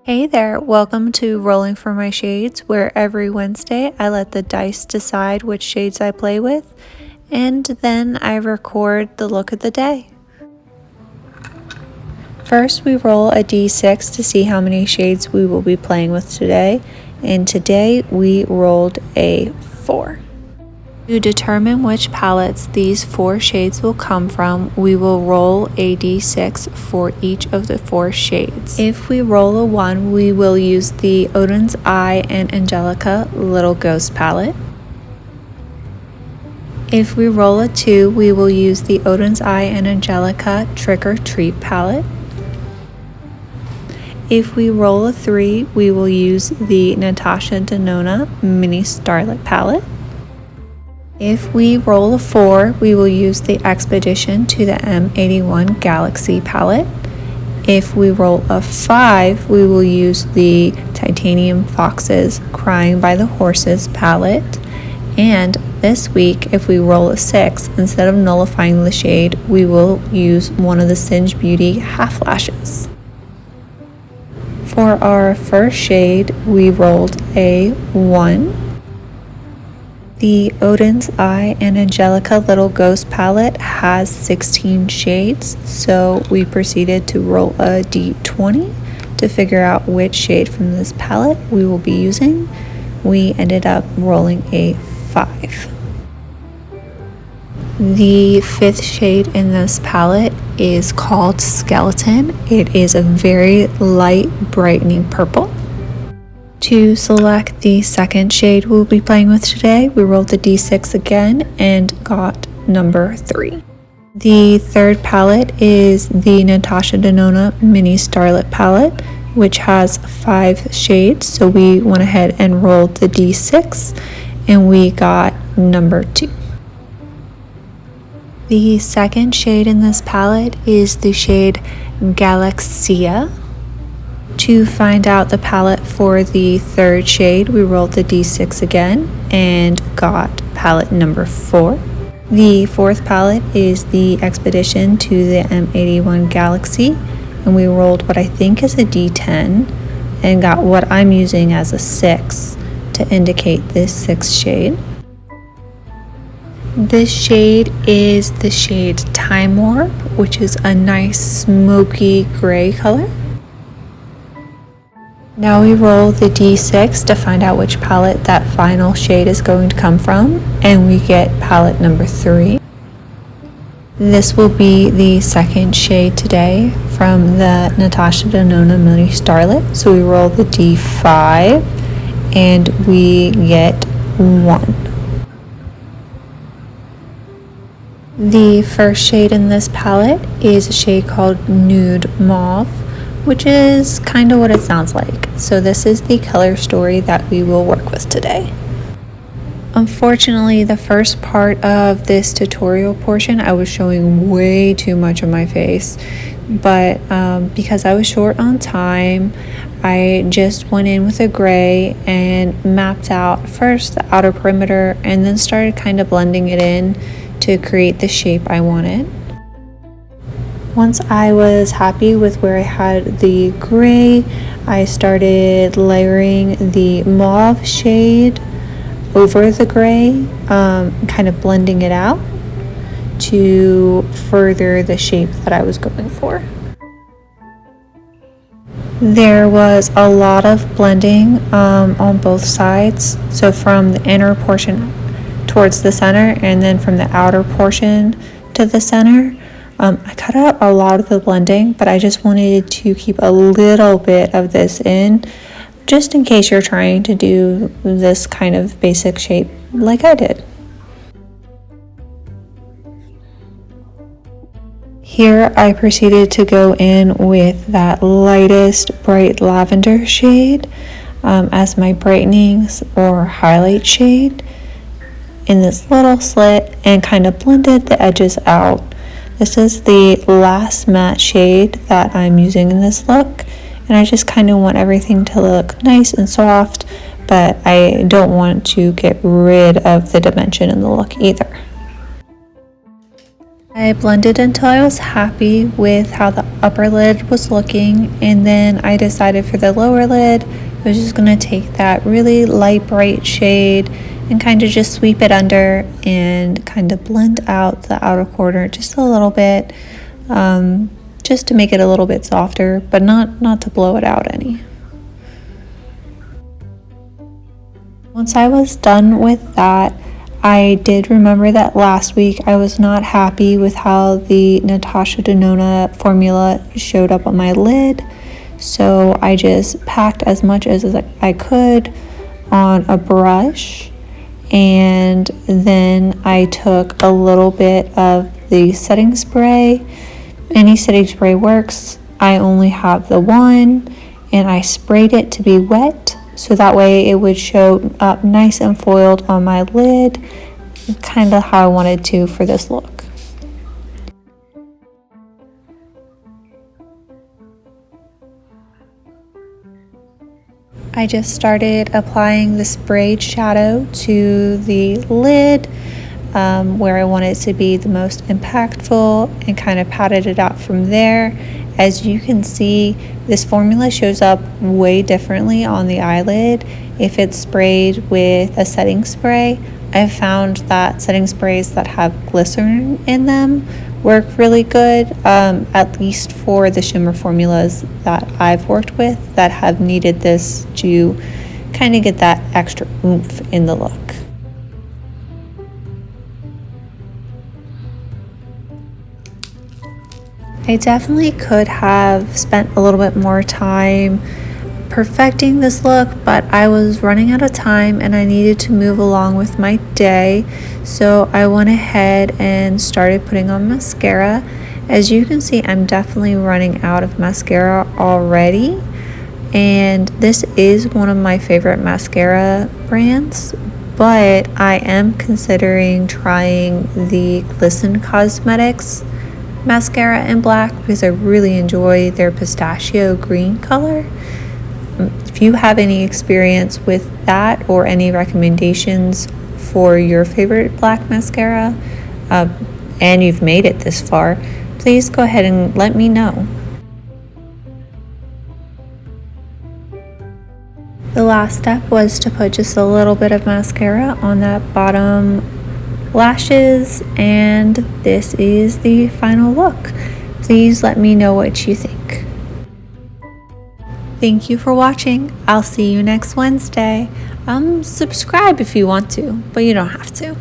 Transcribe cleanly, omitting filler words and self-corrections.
Hey there, welcome to Rolling for My Shades, where every Wednesday I let the dice decide which shades I play with, and then I record the look of the day. First, we roll a d6 to see how many shades we will be playing with today, and today we rolled a 4. To determine which palettes these 4 shades will come from, we will roll a d6 for each of the 4 shades. If we roll a 1, we will use the Odin's Eye and Angelica Little Ghost palette. If we roll a 2, we will use the Odin's Eye and Angelica Trick or Treat palette. If we roll a 3, we will use the Natasha Denona Mini Starlet palette. If we roll a 4, we will use the Expedition to the M81 Galaxy palette. If we roll a 5, we will use the Titanium Foxes Crying by the Horses palette. And this week, if we roll a 6, instead of nullifying the shade, we will use one of the Singe Beauty Half Lashes. For our first shade, we rolled a 1. The Odin's Eye and Angelica Little Ghost palette has 16 shades, so we proceeded to roll a d20 to figure out which shade from this palette we will be using. We ended up rolling a 5. The 5th shade in this palette is called Skeleton. It is a very light, brightening purple. To select the second shade we'll be playing with today, we rolled the d6 again and got number 3. The third palette is the Natasha Denona Mini Starlet palette, which has 5 shades, so we went ahead and rolled the d6 and we got number 2. The second shade in this palette is the shade Galaxia. To find out the palette for the third shade, we rolled the d6 again and got palette number 4. The fourth palette is the Expedition to the M81 Galaxy, and we rolled what I think is a d10 and got what I'm using as a 6 to indicate this 6th shade. This shade is the shade Time Warp, which is a nice smoky gray color. Now we roll the d6 to find out which palette that final shade is going to come from, and we get palette number 3. This will be the second shade today from the Natasha Denona Mini Starlet. So we roll the d5 and we get 1. The first shade in this palette is a shade called Nude Mauve, which is kind of what it sounds like. So this is the color story that we will work with today. Unfortunately, the first part of this tutorial portion, I was showing way too much of my face, but because I was short on time, I just went in with a gray and mapped out first the outer perimeter and then started kind of blending it in to create the shape I wanted. Once I was happy with where I had the gray, I started layering the mauve shade over the gray, kind of blending it out to further the shape that I was going for. There was a lot of blending on both sides, so from the inner portion towards the center and then from the outer portion to the center. I cut out a lot of the blending, but I just wanted to keep a little bit of this in, just in case you're trying to do this kind of basic shape like I did. Here I proceeded to go in with that lightest bright lavender shade as my brightening or highlight shade in this little slit and kind of blended the edges out. This is the last matte shade that I'm using in this look, and I just kind of want everything to look nice and soft, but I don't want to get rid of the dimension in the look either. I blended until I was happy with how the upper lid was looking, and then I decided for the lower lid, I was just going to take that really light bright shade and kind of just sweep it under and kind of blend out the outer corner just a little bit, just to make it a little bit softer, but not to blow it out any. Once I was done with that, I did remember that last week I was not happy with how the Natasha Denona formula showed up on my lid. So I just packed as much as I could on a brush, and then I took a little bit of the setting spray. Any setting spray works. I only have the one, and I sprayed it to be wet, so that way it would show up nice and foiled on my lid, kind of how I wanted to for this look. I just started applying the sprayed shadow to the lid, where I want it to be the most impactful, and kind of patted it out from there. As you can see, this formula shows up way differently on the eyelid if it's sprayed with a setting spray. I've found that setting sprays that have glycerin in them work really good, at least for the shimmer formulas that I've worked with that have needed this to kind of get that extra oomph in the look. I definitely could have spent a little bit more time perfecting this look, but I was running out of time and I needed to move along with my day, so I went ahead and started putting on mascara. As you can see, I'm definitely running out of mascara already, and this is one of my favorite mascara brands, but I am considering trying the Glisten Cosmetics mascara in black because I really enjoy their pistachio green color. If you have any experience with that or any recommendations for your favorite black mascara, and you've made it this far, please go ahead and let me know. The last step was to put just a little bit of mascara on that bottom lashes, and this is the final look. Please let me know what you think. Thank you for watching. I'll see you next Wednesday. Subscribe if you want to, but you don't have to.